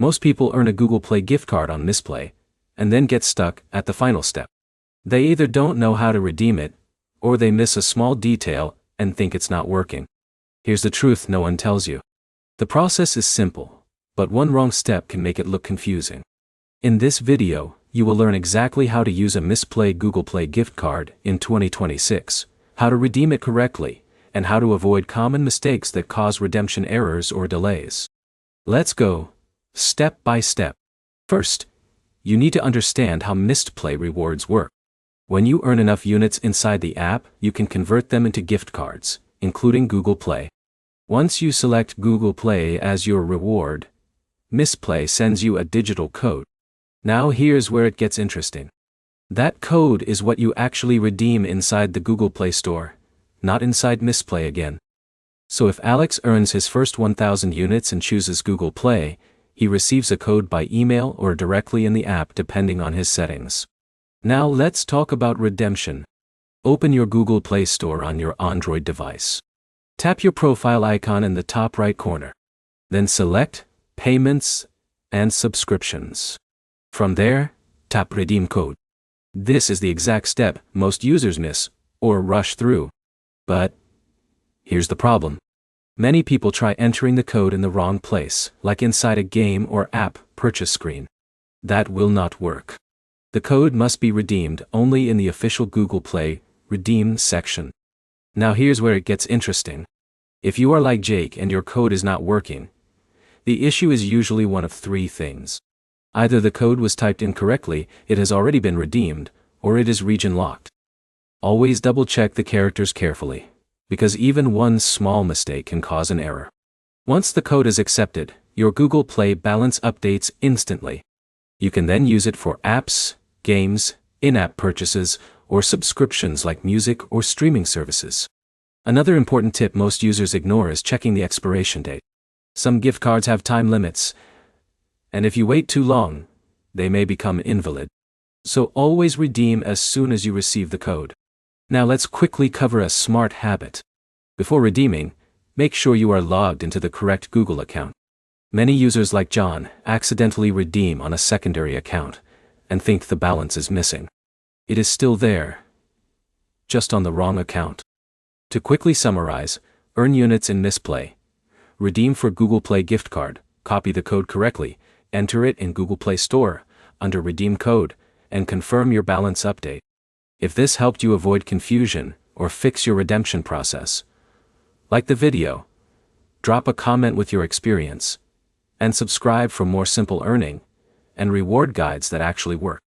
Most people earn a Google Play gift card on Mistplay, and then get stuck at the final step. They either don't know how to redeem it, or they miss a small detail and think it's not working. Here's the truth no one tells you. The process is simple, but one wrong step can make it look confusing. In this video, you will learn exactly how to use a Mistplay Google Play gift card in 2026, how to redeem it correctly, and how to avoid common mistakes that cause redemption errors or delays. Let's go, step by step. First, you need to understand how Mistplay rewards work. When you earn enough units inside the app, you can convert them into gift cards, including Google Play. Once you select Google Play as your reward, Mistplay sends you a digital code. Now here's where it gets interesting. That code is what you actually redeem inside the Google Play Store, not inside Mistplay again. So if Alex earns his first 1,000 units and chooses Google Play, he receives a code by email or directly in the app depending on his settings. Now let's talk about redemption. Open your Google Play Store on your Android device. Tap your profile icon in the top right corner. Then select Payments and Subscriptions. From there, tap Redeem Code. This is the exact step most users miss or rush through. But here's the problem. Many people try entering the code in the wrong place, like inside a game or app purchase screen. That will not work. The code must be redeemed only in the official Google Play Redeem section. Now here's where it gets interesting. If you are like Jake and your code is not working, the issue is usually one of three things. Either the code was typed incorrectly, it has already been redeemed, or it is region locked. Always double check the characters carefully, because even one small mistake can cause an error. Once the code is accepted, your Google Play balance updates instantly. You can then use it for apps, games, in-app purchases, or subscriptions like music or streaming services. Another important tip most users ignore is checking the expiration date. Some gift cards have time limits, and if you wait too long, they may become invalid. So always redeem as soon as you receive the code. Now let's quickly cover a smart habit. Before redeeming, make sure you are logged into the correct Google account. Many users like John accidentally redeem on a secondary account and think the balance is missing. It is still there, just on the wrong account. To quickly summarize, earn units in Mistplay, redeem for Google Play gift card, copy the code correctly, enter it in Google Play Store under Redeem Code, and confirm your balance update. If this helped you avoid confusion or fix your redemption process, like the video, drop a comment with your experience, and subscribe for more simple earning and reward guides that actually work.